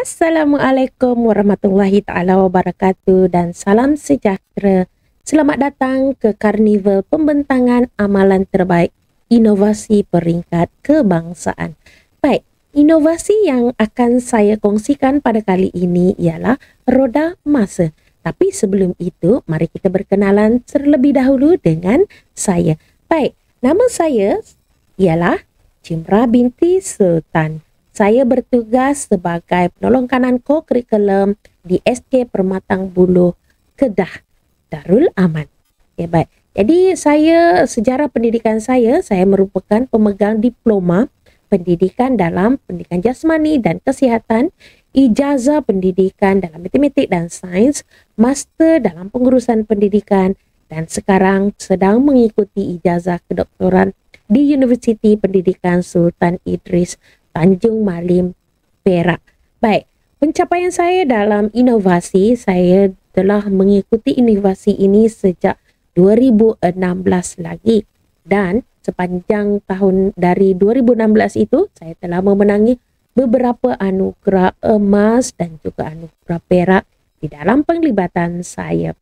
Assalamualaikum warahmatullahi taala wabarakatuh dan salam sejahtera. Selamat datang ke Karnival Pembentangan Amalan Terbaik Inovasi Peringkat Kebangsaan. Baik, inovasi yang akan saya kongsikan pada kali ini ialah roda masa. Tapi sebelum itu, mari kita berkenalan terlebih dahulu dengan saya. Baik, nama saya ialah Cimra binti Sultan. Saya bertugas sebagai penolong kanan co-curriculum di SK Permatang Buluh, Kedah, Darul Aman. Ya, baik. Jadi sejarah pendidikan saya merupakan pemegang diploma pendidikan dalam pendidikan jasmani dan kesihatan, ijazah pendidikan dalam matematik dan sains, master dalam pengurusan pendidikan dan sekarang sedang mengikuti ijazah kedoktoran di Universiti Pendidikan Sultan Idris Tanjung Malim, Perak. Baik, pencapaian saya dalam inovasi, saya telah mengikuti inovasi ini sejak 2016 lagi. Dan sepanjang tahun dari 2016 itu, saya telah memenangi beberapa anugerah emas dan juga anugerah perak di dalam penglibatan saya.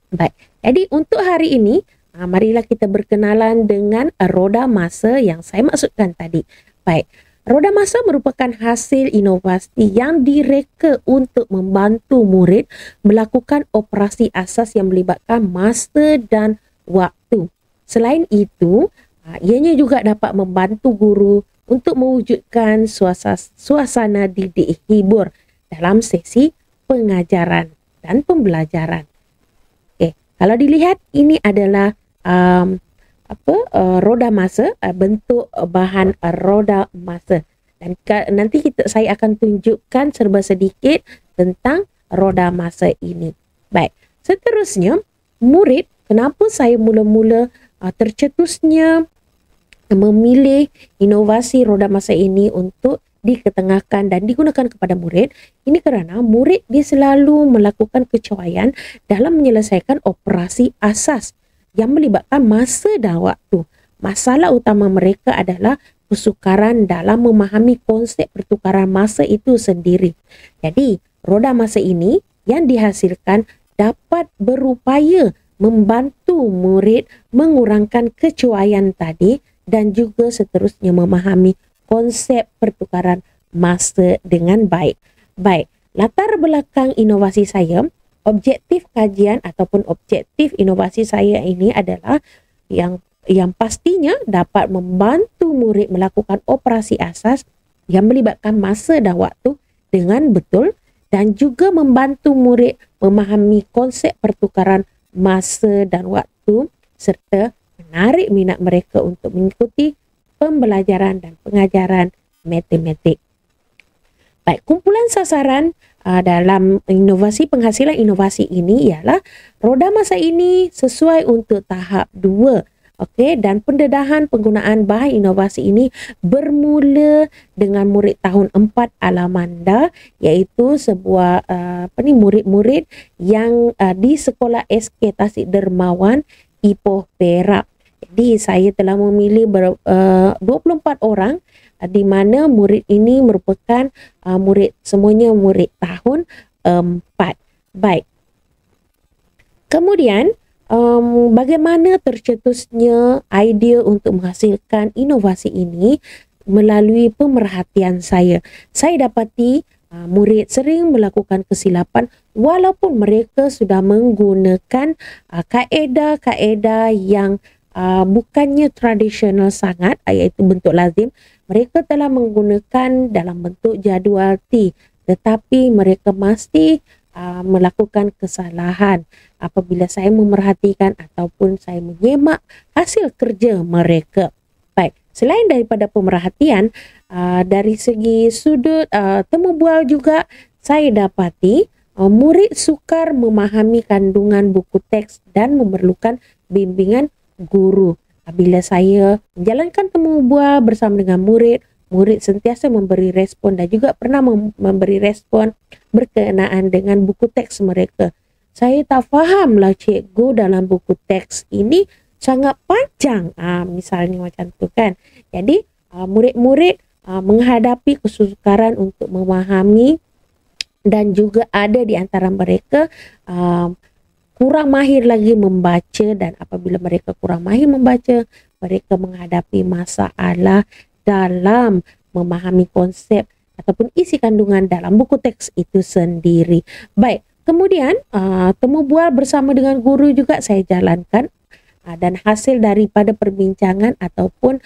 Baik, jadi untuk hari ini, marilah kita berkenalan dengan roda masa yang saya maksudkan tadi. Baik, roda masa merupakan hasil inovasi yang direka untuk membantu murid melakukan operasi asas yang melibatkan masa dan waktu. Selain itu, ianya juga dapat membantu guru untuk mewujudkan suasana didik hibur dalam sesi pengajaran dan pembelajaran. Okey, kalau dilihat ini adalah roda masa, bentuk bahan roda masa. Dan nanti saya akan tunjukkan serba sedikit tentang roda masa ini. Baik, seterusnya murid, kenapa saya mula-mula tercetusnya memilih inovasi roda masa ini untuk diketengahkan dan digunakan kepada murid. Ini kerana murid dia selalu melakukan kecawayan dalam menyelesaikan operasi asas yang melibatkan masa dan waktu. Masalah utama mereka adalah kesukaran dalam memahami konsep pertukaran masa itu sendiri. Jadi, roda masa ini yang dihasilkan dapat berupaya membantu murid mengurangkan kecawayan tadi dan juga seterusnya memahami konsep pertukaran masa dengan baik. Baik, latar belakang inovasi saya, objektif kajian ataupun objektif inovasi saya ini adalah yang pastinya dapat membantu murid melakukan operasi asas yang melibatkan masa dan waktu dengan betul dan juga membantu murid memahami konsep pertukaran masa dan waktu serta menarik minat mereka untuk mengikuti pembelajaran dan pengajaran matematik. Baik, kumpulan sasaran dalam penghasilan inovasi ini ialah roda masa ini sesuai untuk tahap 2. Okey, dan pendedahan penggunaan bahan inovasi ini bermula dengan murid tahun 4 Alamanda, iaitu sebuah murid-murid yang di sekolah SK Tasik Dermawan, Ipoh, Perak. Jadi saya telah memilih 24 orang di mana murid ini merupakan semuanya murid tahun 4. Baik. Kemudian, bagaimana tercetusnya idea untuk menghasilkan inovasi ini melalui pemerhatian saya. Saya dapati murid sering melakukan kesilapan walaupun mereka sudah menggunakan kaedah-kaedah yang bukannya tradisional sangat, iaitu bentuk lazim. Mereka telah menggunakan dalam bentuk jadual T, tetapi mereka masih melakukan kesalahan apabila saya memerhatikan ataupun saya menyemak hasil kerja mereka. Baik, selain daripada pemerhatian, dari segi sudut temu bual juga saya dapati murid sukar memahami kandungan buku teks dan memerlukan bimbingan guru. Bila saya menjalankan temu bual bersama dengan murid sentiasa memberi respon dan juga pernah memberi respon berkenaan dengan buku teks mereka. Saya tak fahamlah cikgu dalam buku teks ini sangat panjang. Misalnya macam tu kan. Jadi murid-murid menghadapi kesukaran untuk memahami dan juga ada di antara mereka kurang mahir lagi membaca, dan apabila mereka kurang mahir membaca, mereka menghadapi masalah dalam memahami konsep ataupun isi kandungan dalam buku teks itu sendiri. Baik, kemudian temu bual bersama dengan guru juga saya jalankan, dan hasil daripada perbincangan ataupun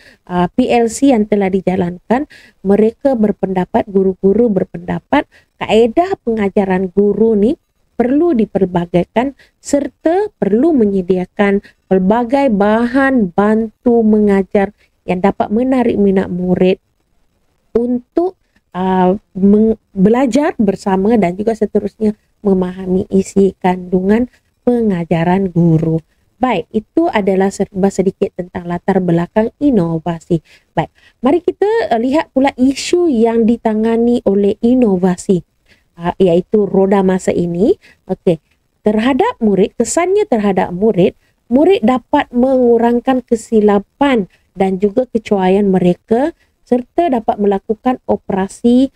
PLC yang telah dijalankan, mereka berpendapat, guru-guru berpendapat kaedah pengajaran guru ni perlu diperbagaikan serta perlu menyediakan pelbagai bahan bantu mengajar yang dapat menarik minat murid untuk belajar bersama dan juga seterusnya memahami isi kandungan pengajaran guru. Baik, itu adalah serba sedikit tentang latar belakang inovasi. Baik, mari kita lihat pula isu yang ditangani oleh inovasi, iaitu roda masa ini. Okey, terhadap murid, kesannya terhadap murid, murid dapat mengurangkan kesilapan dan juga kecuaian mereka serta dapat melakukan operasi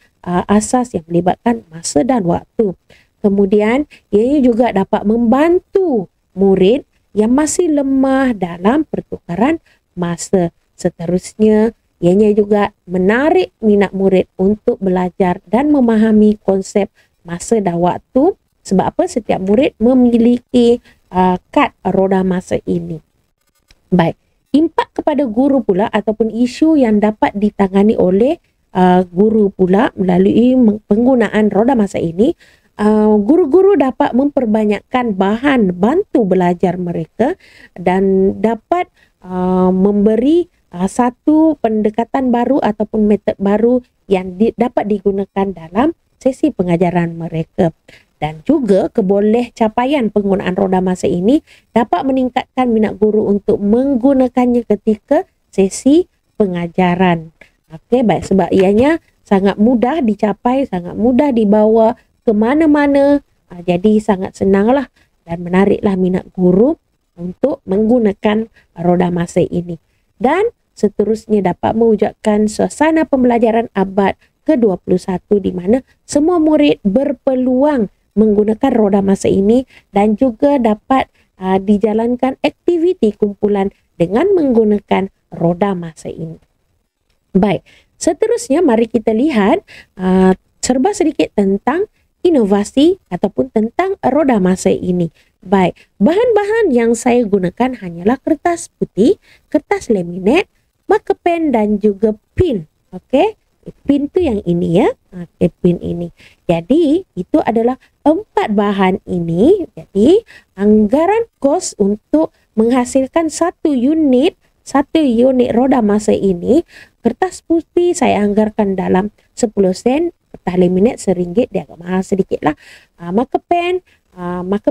asas yang melibatkan masa dan waktu. Kemudian, ianya juga dapat membantu murid yang masih lemah dalam pertukaran masa. Seterusnya, ianya juga menarik minat murid untuk belajar dan memahami konsep masa dan waktu. Sebab apa? Setiap murid memiliki kad roda masa ini. Baik, impak kepada guru pula ataupun isu yang dapat ditangani oleh guru pula melalui penggunaan roda masa ini. Guru-guru dapat memperbanyakkan bahan bantu belajar mereka dan dapat memberi satu pendekatan baru ataupun metod baru yang dapat digunakan dalam sesi pengajaran mereka. Dan juga keboleh capaian penggunaan roda masa ini dapat meningkatkan minat guru untuk menggunakannya ketika sesi pengajaran. Okey, baik, sebab ianya sangat mudah dicapai, sangat mudah dibawa ke mana-mana, jadi sangat senanglah dan menariklah minat guru untuk menggunakan roda masa ini. Dan seterusnya dapat mewujudkan suasana pembelajaran abad ke-21 di mana semua murid berpeluang menggunakan roda masa ini dan juga dapat dijalankan aktiviti kumpulan dengan menggunakan roda masa ini. Baik, seterusnya mari kita lihat serba sedikit tentang inovasi ataupun tentang roda masa ini. Baik, bahan-bahan yang saya gunakan hanyalah kertas putih, kertas laminate, marker pen dan juga pin. Okey, pin tu yang ini ya. Okey, pin ini. Jadi, itu adalah 4 bahan ini. Jadi, anggaran kos untuk menghasilkan satu unit roda masa ini, kertas putih saya anggarkan dalam 10 sen, kertas laminate RM1, dia agak mahal sedikit lah. Marker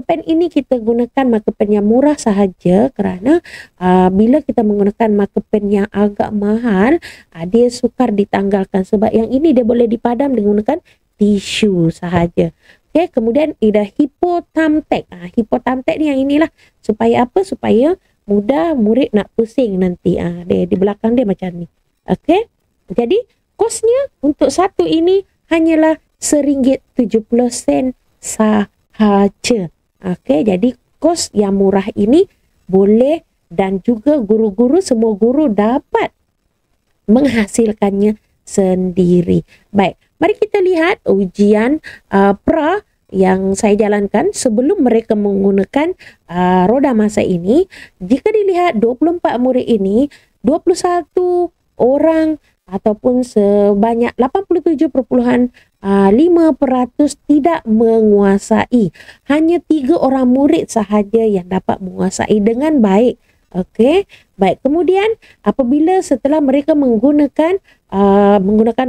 pen ini kita gunakan marker pen yang murah sahaja kerana bila kita menggunakan marker pen yang agak mahal, dia sukar ditanggalkan sebab yang ini dia boleh dipadam dengan menggunakan tisu sahaja. Okay, kemudian ada hippo thumbtack. Hippo thumbtack ni yang inilah, supaya apa? Supaya mudah murid nak pusing nanti. Dia di belakang dia macam ni. Okey, jadi kosnya untuk satu ini hanyalah RM1.70 sahaja. Okey, jadi kos yang murah ini boleh dan juga guru-guru, semua guru dapat menghasilkannya sendiri. Baik, mari kita lihat ujian pra yang saya jalankan sebelum mereka menggunakan roda masa ini. Jika dilihat 24 murid ini, 21 orang ataupun sebanyak 87.5% tidak menguasai. Hanya 3 orang murid sahaja yang dapat menguasai dengan baik. Okey, baik. Kemudian apabila setelah mereka menggunakan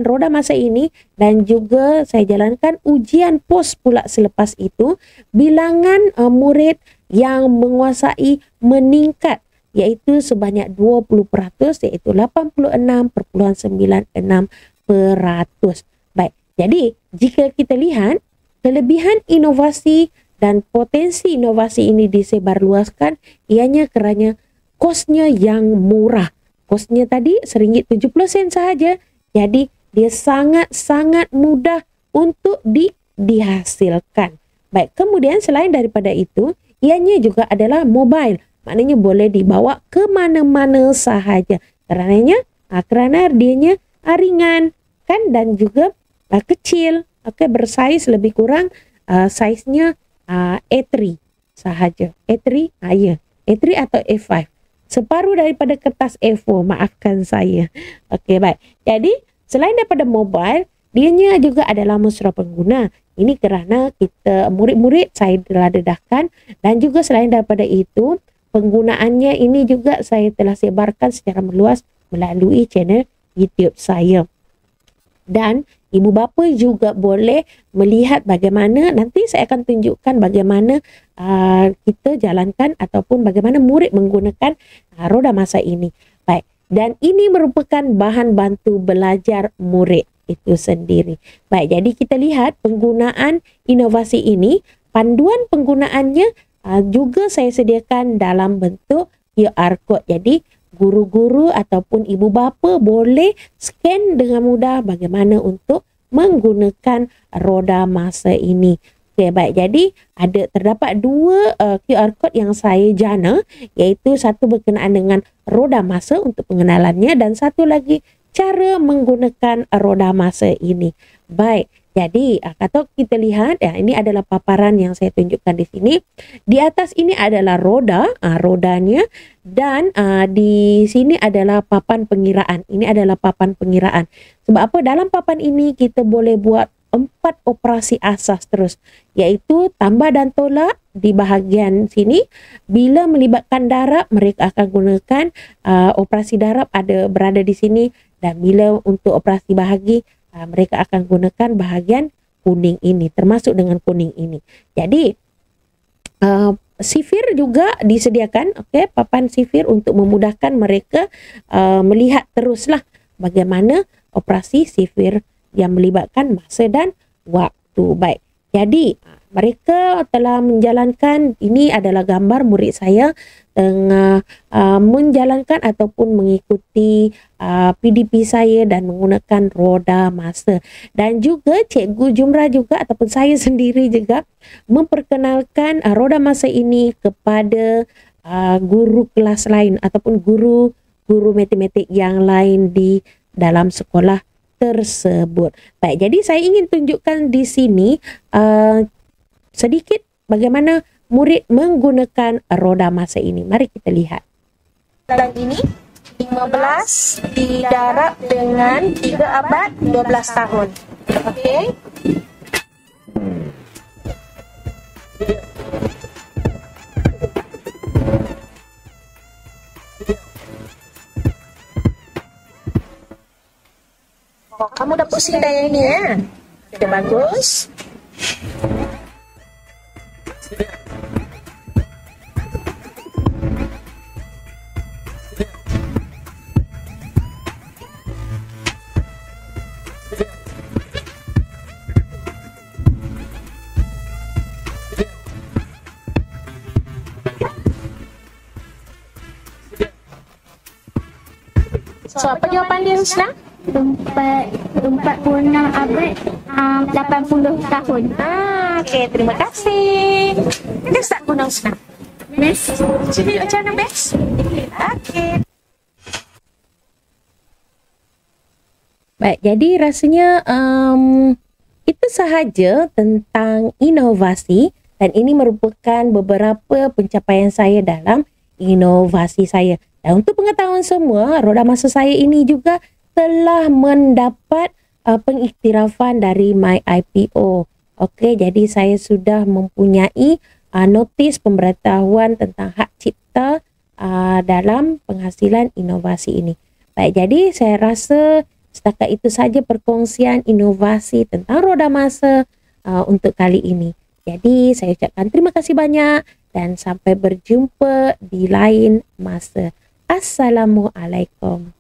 roda masa ini dan juga saya jalankan ujian pos pula selepas itu, bilangan murid yang menguasai meningkat iaitu sebanyak 20%, iaitu 86.96%. Baik, jadi jika kita lihat kelebihan inovasi dan potensi inovasi ini disebarluaskan, ianya kerana kosnya yang murah. Kosnya tadi RM1.70 sahaja. Jadi dia sangat-sangat mudah untuk dihasilkan. Baik, kemudian selain daripada itu, ianya juga adalah mobile. Maknanya boleh dibawa ke mana-mana sahaja. Kerana dianya ringan kan, dan juga kecil. Okey, bersaiz lebih kurang saiznya A3 sahaja. A3, ya. A3 atau A5. Separuh daripada kertas A4, maafkan saya. Okey, baik. Jadi, selain daripada mobile, dianya juga adalah mesra pengguna. Ini kerana kita murid-murid saya telah dedahkan, dan juga selain daripada itu, penggunaannya ini juga saya telah sebarkan secara meluas melalui channel YouTube saya. Dan ibu bapa juga boleh melihat bagaimana, nanti saya akan tunjukkan bagaimana kita jalankan ataupun bagaimana murid menggunakan roda masa ini. Baik, dan ini merupakan bahan bantu belajar murid itu sendiri. Baik, jadi kita lihat penggunaan inovasi ini, panduan penggunaannya juga saya sediakan dalam bentuk QR code. Jadi guru-guru ataupun ibu bapa boleh scan dengan mudah bagaimana untuk menggunakan roda masa ini. Okey, baik. Jadi terdapat dua QR code yang saya jana, iaitu satu berkenaan dengan roda masa untuk pengenalannya dan satu lagi cara menggunakan roda masa ini. Baik. Jadi, kalau kita lihat, ini adalah paparan yang saya tunjukkan di sini. Di atas ini adalah rodanya, dan di sini adalah papan pengiraan. Ini adalah papan pengiraan. Sebab apa? Dalam papan ini kita boleh buat 4 operasi asas terus, iaitu tambah dan tolak di bahagian sini. Bila melibatkan darab, mereka akan gunakan operasi darab berada di sini, dan bila untuk operasi bahagi, mereka akan gunakan bahagian kuning ini, termasuk dengan kuning ini. Jadi sifir juga disediakan, okey, papan sifir untuk memudahkan mereka melihat teruslah bagaimana operasi sifir yang melibatkan masa dan waktu. Baik, jadi mereka telah menjalankan, ini adalah gambar murid saya tengah menjalankan ataupun mengikuti PDP saya dan menggunakan roda masa. Dan juga Cikgu Jumrah juga ataupun saya sendiri juga memperkenalkan roda masa ini kepada guru kelas lain ataupun guru matematik yang lain di dalam sekolah tersebut. Baik, jadi saya ingin tunjukkan di sini sedikit bagaimana murid menggunakan roda masa ini. Mari kita lihat. Dalam ini 15 didarab dengan 3 abad 12 tahun. Okey. Oh, kamu dah pusing dah yang ni ya? Sudah bagus. So, apa jawapan dia, Husna? 46 abad 80 tahun. Okey, terima kasih. Kita start guna, Husna. Best. Sini macam mana, best? Okey. Baik, jadi rasanya itu sahaja tentang inovasi, dan ini merupakan beberapa pencapaian saya dalam inovasi saya. Dan untuk pengetahuan semua, roda masa saya ini juga telah mendapat pengiktirafan dari MyIPO. Okey, jadi saya sudah mempunyai notis pemberitahuan tentang hak cipta dalam penghasilan inovasi ini. Baik, jadi saya rasa setakat itu saja perkongsian inovasi tentang roda masa untuk kali ini. Jadi saya ucapkan terima kasih banyak dan sampai berjumpa di lain masa. Assalamualaikum.